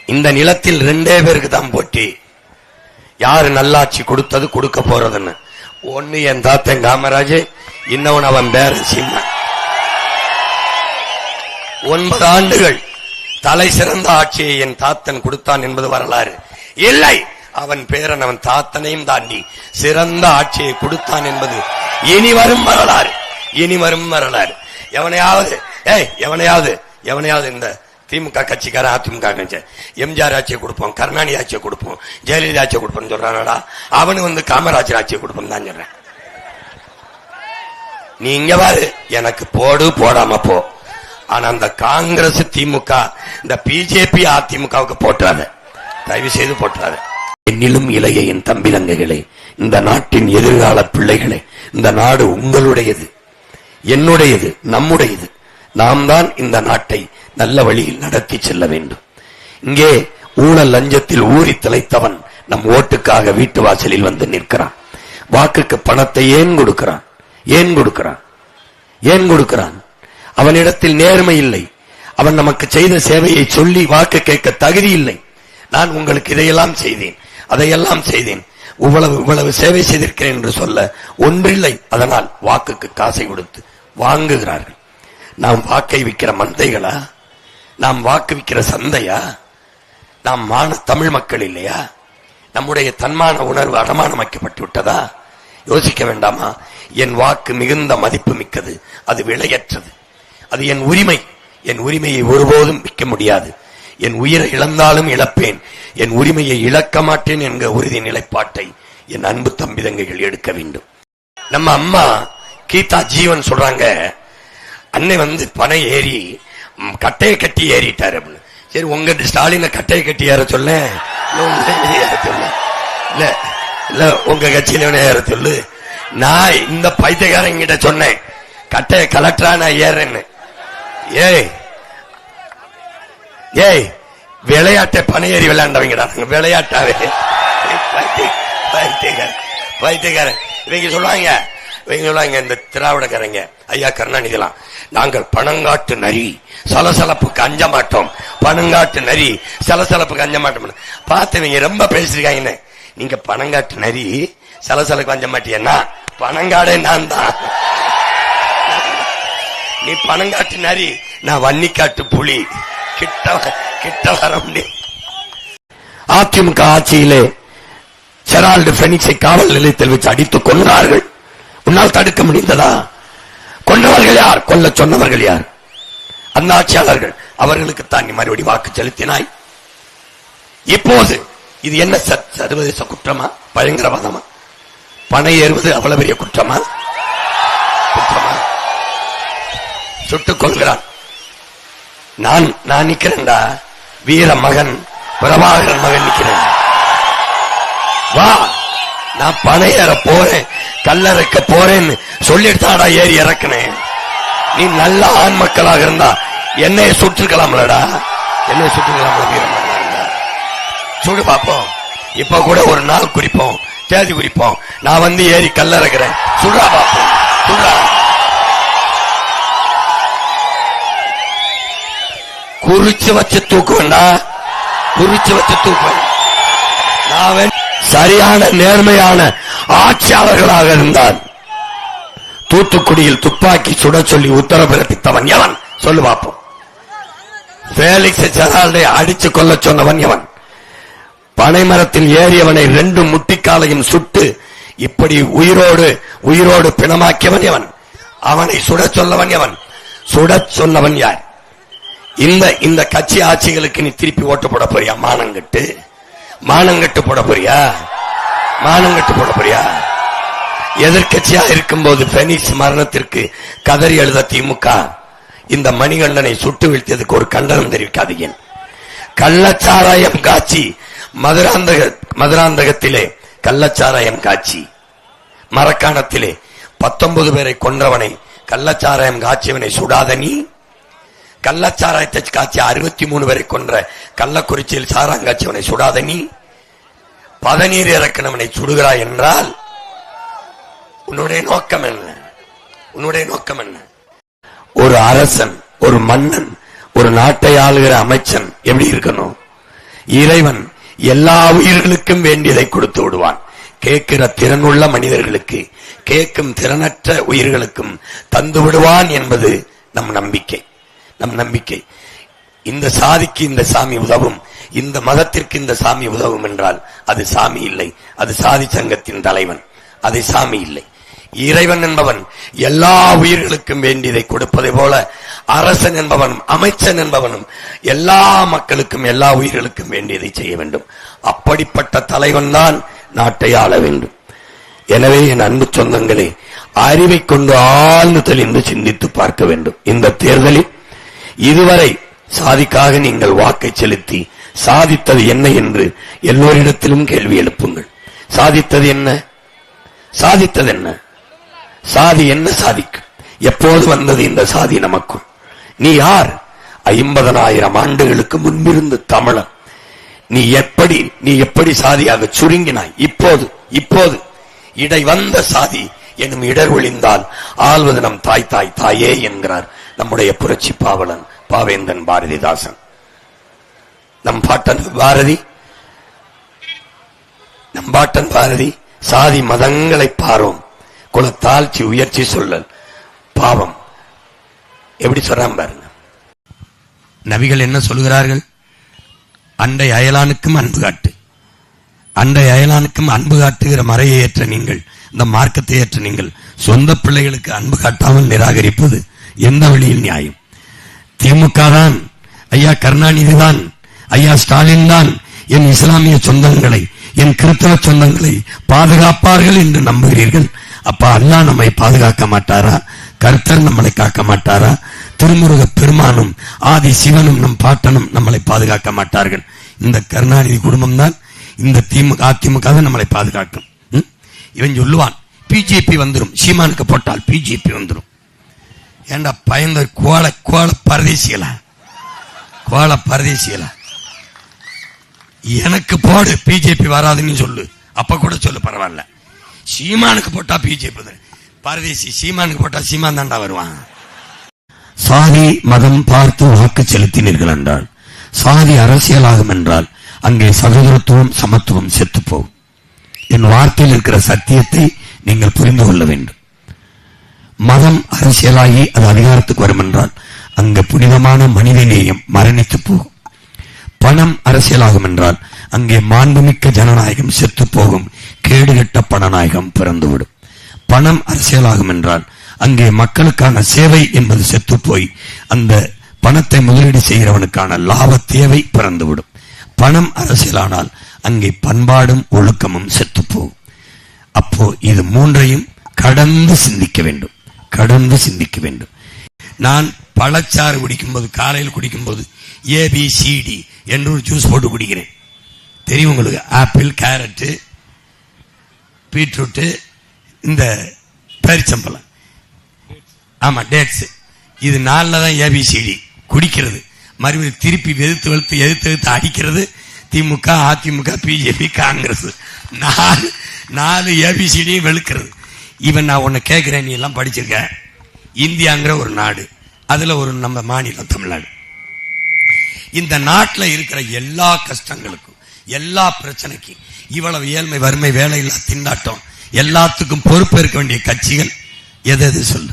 இந்த நிலத்தில் 2 பேருக்கு தான் போட்டி. யாரு நல்லாட்சி கொடுத்தது கொடுக்க போறதுன்னு. ஒன்னு என் தாத்தன் காமராஜ், இன்னொன்னு அவன் பேரன் சிம்மன். 9 ஆண்டுகள் தலை சிறந்த ஆட்சியை என் தாத்தன் கொடுத்தான் என்பது வரலாறு இல்லை. அவன் பேரன் அவன் தாத்தனையும் தாண்டி சிறந்த ஆட்சியை கொடுத்தான் என்பது இனி வரும் வரலாறு. இனி வரும் வரலாறு. எவனையாவது இந்த திமுக கட்சிக்காரன் அதிமுக கட்சி எம்ஜிஆர் ஆட்சியை கொடுப்போம், கருணாநிதி ஆட்சியை கொடுப்போம், ஜெயலலிதா ஆட்சியை கொடுப்போம் சொல்றானடா. அவனு காமராஜர் ஆட்சியை கொடுப்போம் தான் சொல்றேன். நீ இங்க பாரு, எனக்கு போடு போடாம போ. ஆனா அந்த காங்கிரஸ் திமுக இந்த பிஜேபி அதிமுகவுக்கு போட்டுறாத, தயவு செய்து போட்டுறாத. என்னிலும் இளைய என் தம்பி தங்கைகளே, இந்த நாட்டின் எதிர்கால பிள்ளைகளே, இந்த நாடு உங்களுடையது, என்னுடையது, நம்முடையது. நாம் தான் இந்த நாட்டை நல்ல வழியில் நடத்தி செல்ல வேண்டும். இங்கே ஊழல் லஞ்சத்தில் ஊறி திளைத்தவன் நம் ஓட்டுக்காக வீட்டு வாசலில் வந்து நிற்கிறான். வாக்குக்கு பணத்தை ஏன் கொடுக்கிறான்? ஏன் கொடுக்கிறான்? அவனிடத்தில் நேர்மை இல்லை. அவன் நமக்கு செய்த சேவையை சொல்லி வாக்கு கேட்க தகுதி இல்லை. நான் உங்களுக்கு இதையெல்லாம் செய்தேன், அதையெல்லாம் செய்தேன், இவ்வளவு சேவை செய்திருக்கிறேன் என்று சொல்ல ஒன்றில்லை. அதனால் வாக்குக்கு காசை கொடுத்து வாங்குகிறார்கள். நாம் வாக்கை விற்கிற மந்தைகளா? நாம் வாக்கு விற்கிற சந்தையா? நாம் தமிழ் மக்கள் இல்லையா? நம்முடைய தன்மான உணர்வு அடமானமாக்கப்பட்டு விட்டதா? யோசிக்க வேண்டாமா? என் வாக்கு மிகுந்த மதிப்பு மிக்கது, அது விலையற்றது, அது என் உரிமை. என் உரிமையை ஒருபோதும் விற்க முடியாது. என் உயிரை இழந்தாலும் இழப்பேன், என் உரிமையை இழக்க மாட்டேன் என்கிற உறுதி நிலைப்பாட்டை என் அன்பு தம்பிதங்கைகள் எடுக்க வேண்டும். நம்ம அம்மா கீதா ஜீவன் சொல்றாங்க, அன்னை பனை ஏறி கட்டையை கட்டி ஏறிட்டாரு அப்படின்னு. சரி, உங்க ஸ்டாலின கட்டையை கட்டி ஏற சொல்ல, இல்ல உங்க கட்சியில ஏற சொல்லு. நான் இந்த பைத்தியக்காரன் கிட்ட சொன்னேன், கட்டையை கலெக்டரா நான் ஏறேன்னு. ஏய் விளையாட்டை பனையேறி விளையாண்டவங்கடா, விளையாட்டாவே பைத்தியக்காரன். இவங்க சொல்லுவாங்க இந்த திராவிடக்காரங்க, ஐயா கருணாநிதிலாம், நாங்கள் பணங்காட்டு நரி, சலசலப்புக்கு அஞ்ச மாட்டோம், பணங்காட்டு நரி சலசலப்புக்கு அஞ்ச மாட்டோம். பார்த்தவங்க ரொம்ப பேசிருக்காங்க. நீங்க பணங்காட்டு நரி சலசலப்பு அஞ்ச மாட்டீங்கன்னா பணங்காடே நான் தான். நீ பணங்காட்டு நரி, நான் வன்னிக்காட்டு புலி. கிட்ட வர முடியும். அதிமுக ஆட்சியிலே ஜெரால்டு பெனிக்ஸை காவல் நிலையத்தில் வச்சு அடித்துக் கொன்றார்கள். உன்னால் தடுக்க முடிந்ததா? கொன்றவர்கள் யார்? கொல்ல சொன்னவர்கள் யார்? அந்த ஆட்சியாளர்கள். அவர்களுக்குத்தான் நீ மறுபடி வாக்கு செலுத்தினாய். இப்போது இது என்ன சர்வதேச குற்றமா, பயங்கரவாதமா? பணை ஏறுவது அவ்வளவு பெரிய குற்றமா? சுட்டுக் கொள்கிறான். நான் நிக்கிறேன்டா, வீர மகன் பிரபாகரன் மகன் நிக்கிறேன். வா, நான் பணை ஏற போறேன், கல்லறைக்க போறேன்னு சொல்லிட்டாடா ஏறி இறக்குனேன். நீ நல்ல ஆண் மக்களாக இருந்தா என்னைய சுட்டுக்கலாம்லடா, என்னைய சுட்டுக்கலாம்ல. வீர மகன் சுடு பாப்போம். இப்ப கூட ஒரு நாள் குறிப்போம், தேதி குறிப்போம். நான் ஏறி கல்லறைக்கிறேன், சுடா பாப்போம், சுடா. குறிச்சு வச்சு தூக்குவேண்டா, குறிச்சு வச்சு தூக்குவேன். நான் சரியான நேர்மையான ஆட்சியாளர்களாக இருந்தால் தூத்துக்குடியில் துப்பாக்கி சுட சொல்லி உத்தரவு பிறப்பித்தவன் எவன்? சொல்லு பார்ப்போம். பேலிக்ஸ் ஜெரால்டை அடிச்சு கொள்ள சொன்னவன் எவன்? பனைமரத்தில் ஏறியவனை 2 முட்டிக்காலையும் சுட்டு இப்படி உயிரோடு பிணமாக்கியவன் எவன்? அவனை சுட சொல்லவன் எவன்? சுட சொன்னவன் யார்? இந்த கட்சி ஆட்சிகளுக்கு நீ திருப்பி ஓட்டு போட போறியா? மானங்கட்டு போட போறியா? எதிர்கட்சியா இருக்கும்போது பெனிக்ஸ் மரணத்திற்கு கதறி எழுத திமுக இந்த மணிகண்டனை சுட்டு வீழ்த்தியதுக்கு ஒரு கண்டனம் தெரிவிக்காதீங்க. கள்ளச்சாராயம் காட்சி மதுராந்தகத்திலே கள்ளச்சாராயம் காட்சி, மரக்காணத்திலே 19 பேரை கொன்றவனை கள்ளச்சாராயம் காட்சியவனை சுடாத நீ, கள்ளச்சாராயத்தை காட்சி 63 பேரை கொன்ற கள்ளக்குறிச்சியில் சாராங்காட்சியவனை சுடாத நீ, பதநீர் இறக்கினவனை சுடுகிறாய் என்றால் உன்னுடைய நோக்கம் என்ன? ஒரு அரசன், ஒரு மன்னன், ஒரு நாட்டை ஆளுகிற அமைச்சன் எப்படி இருக்கணும்? இறைவன் எல்லா உயிர்களுக்கும் வேண்டியதை கொடுத்து விடுவான். கேட்கிற திறனுள்ள மனிதர்களுக்கு, கேட்கும் திறனற்ற உயிர்களுக்கும் தந்து விடுவான் என்பது நம் நம்பிக்கை. இந்த சாதிக்கு இந்த சாமி உதவும், இந்த மதத்திற்கு இந்த சாமி உதவும் என்றால் அது சாமி இல்லை, அது சாதி சங்கத்தின் தலைவன், அது சாமி இல்லை. இறைவன் என்பவன் எல்லா உயிர்களுக்கும் வேண்டியதை கொடுப்பதை போல அரசன் என்பவனும் அமைச்சன் என்பவனும் எல்லா மக்களுக்கும் எல்லா உயிர்களுக்கும் வேண்டியதை செய்ய வேண்டும். அப்படிப்பட்ட தலைவன் தான் நாட்டை ஆள வேண்டும். எனவே என் அன்பு சொந்தங்களே, அறிவை கொண்டு ஆழ்ந்து தெளிந்து சிந்தித்து பார்க்க வேண்டும். இந்த தேர்தலில் இதுவரை சாதிக்காக நீங்கள் வாக்கை செலுத்தி சாதித்தது என்ன என்று எல்லோரிடத்திலும் கேள்வி எழுப்புங்கள். சாதித்தது என்ன? சாதி என்ன சாதிக்கும்? எப்போது வந்தது இந்த சாதி நமக்கும்? நீ யார்? 50,000 ஆண்டுகளுக்கு முன்பிருந்த தமிழன். நீ எப்படி சாதியாக சுருங்கினாய்? இப்போது இடை வந்த சாதி எனும் இடர் ஒளிந்தால் ஆள்வது நம் தாயே என்கிறார் நம்முடைய புரட்சி பாவலன் பாவேந்தன் பாரதிதாசன். நம் பாட்டன் பாரதி சாதி மதங்களை பாரோம், குலத்தாழ்ச்சி உயர்ச்சி சொல்லல் பாவம். எப்படி சொல்றான் பாருங்க. நபிகள் என்ன சொல்கிறார்கள்? அண்டை அயலானுக்கும் அன்பு காட்டு. அண்டை அயலானுக்கும் அன்பு காட்டுகிற மறையை ஏற்ற நீங்கள், இந்த மார்க்கத்தை ஏற்ற நீங்கள் சொந்த பிள்ளைகளுக்கு அன்பு காட்டாமல் நிராகரிப்பது எந்த வழியில் நியாயம்? திமுக தான், ஐயா கருணாநிதி தான், ஐயா ஸ்டாலின் தான் என் இஸ்லாமிய சொந்தங்களை, என் கிறிஸ்தவ சொந்தங்களை பாதுகாப்பார்கள் என்று நம்புகிறீர்கள். அப்ப அல்லாஹ் நம்மை பாதுகாக்க மாட்டாரா? கர்த்தர் நம்மளை காக்க மாட்டாரா? திருமுருக பெருமானும் ஆதி சிவனும் நம் பாட்டனும் நம்மளை பாதுகாக்க மாட்டார்கள். இந்த கருணாநிதி குடும்பம் தான், இந்த அதிமுக தான் நம்மளை பாதுகாக்கும். இவன் சொல்லுவான் பிஜேபி வந்துடும், சீமானுக்கு போட்டால் பிஜேபி வந்துடும். ஏண்டா பயந்த கோல பரதேசியலா, எனக்கு போடு பிஜேபி வராதுன்னு சொல்லு, அப்ப கூட சொல்லு பரவாயில்ல. சீமானுக்கு போட்டா பிஜேபி பரதேசி, சீமானுக்கு போட்டா சீமான் தாண்டா வருவான். சாதி மதம் பார்த்து வாக்கு செலுத்தினீர்கள் என்றால், சாதி அரசியலாகும் என்றால் அங்கே சகோதரத்துவம் சமத்துவம் செத்து போகும். என் வார்த்தையில் இருக்கிற சத்தியத்தை நீங்கள் புரிந்து கொள்ள வேண்டும். மதம் அரசியலாகி அது அதிகாரத்துக்கு வரும் என்றால் அங்கு புனிதமான மனிதநேயம் மரணித்து போகும். பணம் அரசியலாகும் என்றால் அங்கே மாண்புமிக்க ஜனநாயகம் செத்து போகும், கேடுகட்ட பணநாயகம் பிறந்துவிடும். பணம் அரசியலாகும் என்றால் அங்கே மக்களுக்கான சேவை என்பது செத்து போய் அந்த பணத்தை முதலீடு செய்கிறவனுக்கான லாப தேவை பிறந்துவிடும். பணம் அரசியலானால் அங்கே பண்பாடும் ஒழுக்கமும் செத்து போகும். அப்போ இது மூன்றையும் கடந்து சிந்திக்க வேண்டும். நான் பழச்சாறு குடிக்கும்போது, காலையில் குடிக்கும்போது ABCD என்று ஒரு ஜூஸ் போட்டு குடிக்கிறேன். தெரியும் உங்களுக்கு? ஆப்பிள், கேரட், பீட்ரூட், இந்த பேரிச்சம்பழம், ஆமா டேட்ஸ், இது 4 தான் ABCD குடிக்கிறது. மறுபடியும் திருப்பி எதிர்த்து அடிக்கிறது திமுக, அதிமுக, பிஜேபி, காங்கிரஸ். 4 ABCD வெளுக்கிறது. இவன் நான் உன்னை கேட்கிறேன், நீ எல்லாம் படிச்சிருக்க, இந்தியாங்கிற ஒரு நாடு, அதுல ஒரு நம்ம மாநிலம் தமிழ்நாடு. இந்த நாட்டில் இருக்கிற எல்லா கஷ்டங்களுக்கும், எல்லா பிரச்சனைக்கும், இவ்வளவு ஏழ்மை, வறுமை, வேலையில்லா திண்டாட்டம், எல்லாத்துக்கும் பொறுப்பேற்க வேண்டிய கட்சிகள் எது சொல்லு?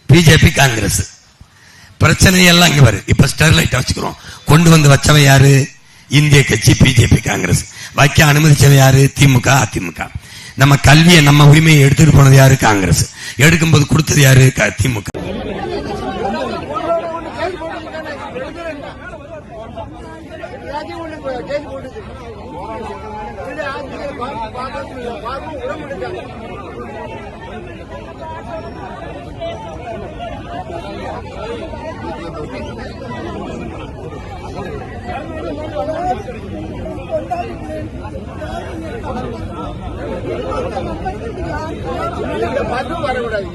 பிஜேபி, காங்கிரஸ். பிரச்சனையெல்லாம் இங்க வரும். இப்ப ஸ்டெர்லைட் வச்சுக்கிறோம், கொண்டு வந்து வச்சவன் யாரு? இந்திய கட்சி பிஜேபி, காங்கிரஸ். வைக்க அனுமதிச்சவன் யாரு? திமுக, அதிமுக. நம்ம கல்வியை, நம்ம உரிமையை எடுத்துட்டு போனது யாரு? காங்கிரஸ். எடுக்கும்போது கொடுத்தது யாரு? திமுக. வரக்கூடாது.